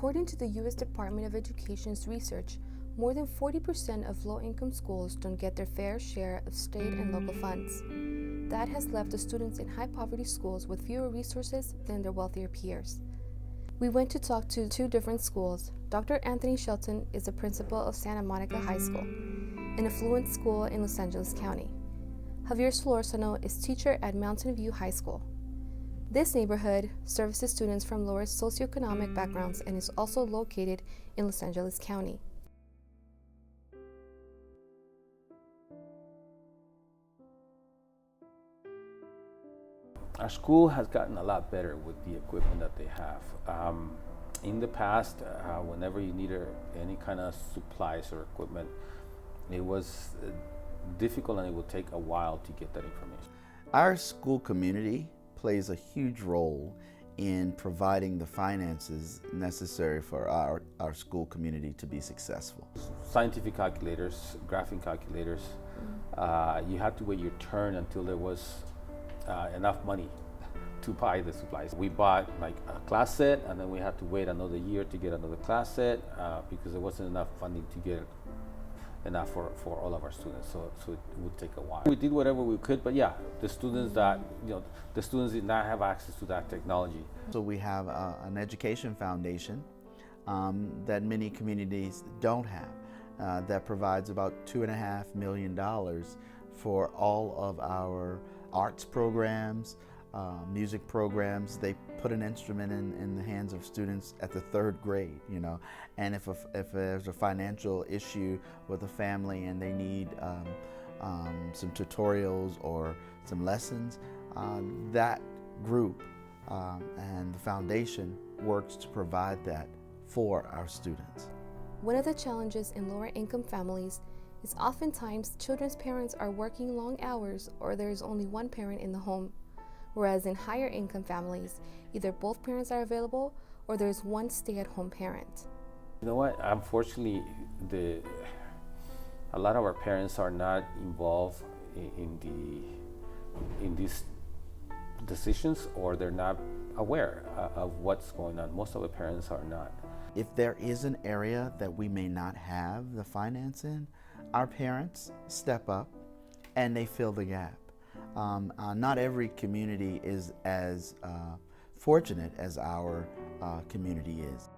According to the U.S. Department of Education's research, more than 40% of low-income schools don't get their fair share of state and local funds. That has left the students in high-poverty schools with fewer resources than their wealthier peers. We went to talk to two different schools. Dr. Anthony Shelton is the principal of Santa Monica High School, an affluent school in Los Angeles County. Javier Solorzano is teacher at Mountain View High School. This neighborhood services students from lower socioeconomic backgrounds and is also located in Los Angeles County. Our school has gotten a lot better with the equipment that they have. In the past, whenever you needed any kind of supplies or equipment, it was difficult and it would take a while to get that information. Our school community plays a huge role in providing the finances necessary for our school community to be successful. Scientific calculators, graphing calculators, you had to wait your turn until there was enough money to buy the supplies. We bought like a class set and then we had to wait another year to get another class set because there wasn't enough funding to get enough for all of our students, so it would take a while. We did whatever we could, but yeah, the students did not have access to that technology. So we have an education foundation that many communities don't have that provides about $2.5 million for all of our arts programs, music programs. They put an instrument in the hands of students at the 3rd grade, you know. And if there's a financial issue with a family and they need some tutorials or some lessons, that group and the foundation works to provide that for our students. One of the challenges in lower income families is oftentimes children's parents are working long hours or there is only one parent in the home, whereas in higher income families, either both parents are available or there's one stay-at-home parent. You know what, unfortunately, a lot of our parents are not involved in these decisions, or they're not aware of what's going on. Most of the parents are not. If there is an area that we may not have the finance in, our parents step up and they fill the gap. Not every community is as fortunate as our community is.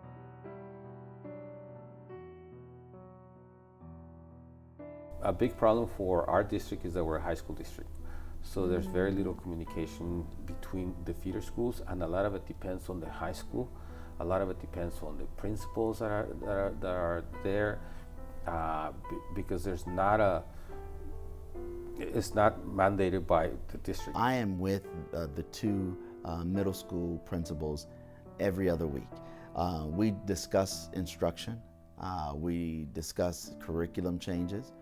A big problem for our district is that we're a high school district. So there's very little communication between the feeder schools, and a lot of it depends on the high school. A lot of it depends on the principals that are there, because it's not mandated by the district. I am with the two middle school principals every other week. We discuss instruction, we discuss curriculum changes,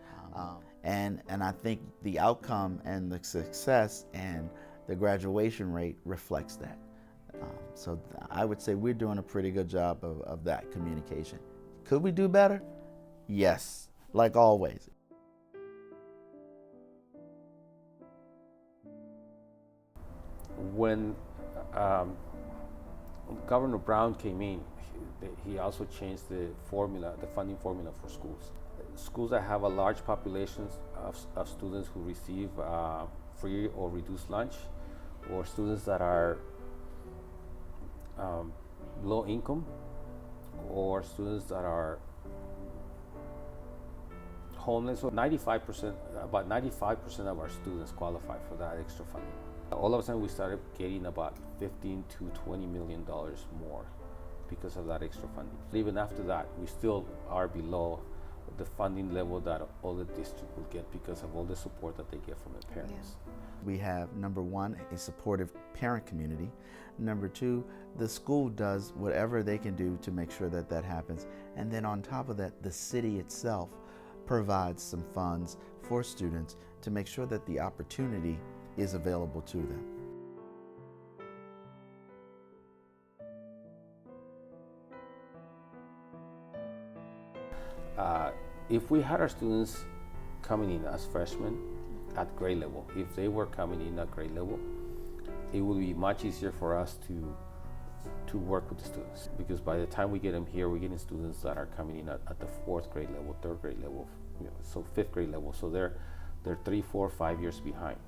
and I think the outcome and the success and the graduation rate reflects that. So I would say we're doing a pretty good job of that communication. Could we do better? Yes, like always. When Governor Brown came in, he also changed the funding formula for schools. Schools that have a large population of students who receive free or reduced lunch, or students that are low income, or students that are homeless. So about 95% of our students qualify for that extra funding. All of a sudden we started getting about $15 to $20 million more because of that extra funding. Even after that, we still are below the funding level that all the district will get because of all the support that they get from their parents. Yeah. We have, number one, a supportive parent community. Number two, the school does whatever they can do to make sure that that happens. And then on top of that, the city itself provides some funds for students to make sure that the opportunity is available to them. If we had our students coming in as freshmen at grade level, if they were coming in at grade level, it would be much easier for us to to work with the students, because by the time we get them here, we're getting students that are coming in at the 4th grade level, 3rd grade level, so 5th grade level. So they're 3, 4, 5 years behind.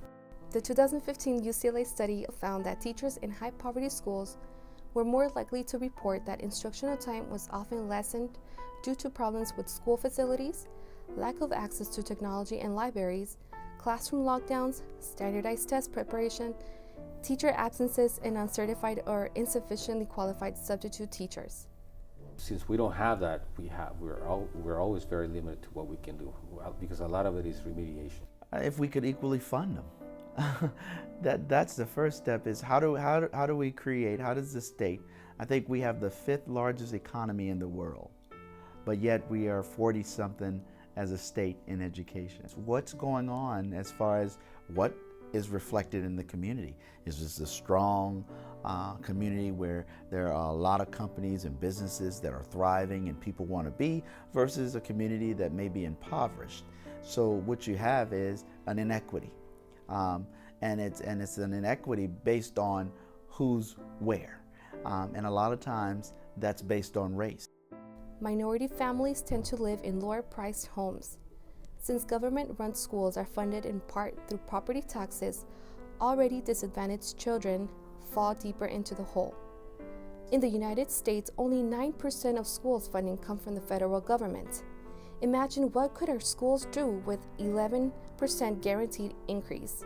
The 2015 UCLA study found that teachers in high poverty schools were more likely to report that instructional time was often lessened due to problems with school facilities, lack of access to technology and libraries, classroom lockdowns, standardized test preparation, teacher absences, and uncertified or insufficiently qualified substitute teachers. Since we don't have that, we're always very limited to what we can do, because a lot of it is remediation. If we could equally fund them, that's the first step. Is how do we create? How does the state? I think we have the 5th largest economy in the world, but yet we are 40-something as a state in education. What's going on as far as what is reflected in the community? Is this a strong community where there are a lot of companies and businesses that are thriving and people want to be, versus a community that may be impoverished? So what you have is an inequity, and it's an inequity based on who's where, and a lot of times that's based on race. Minority families tend to live in lower-priced homes. Since government-run schools are funded in part through property taxes, already disadvantaged children fall deeper into the hole. In the United States, only 9% of schools funding come from the federal government. Imagine what could our schools do with 11% guaranteed increase.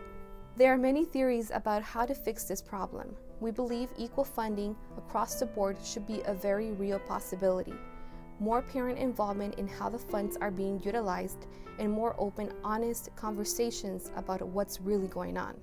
There are many theories about how to fix this problem. We believe equal funding across the board should be a very real possibility. More parent involvement in how the funds are being utilized, and more open, honest conversations about what's really going on.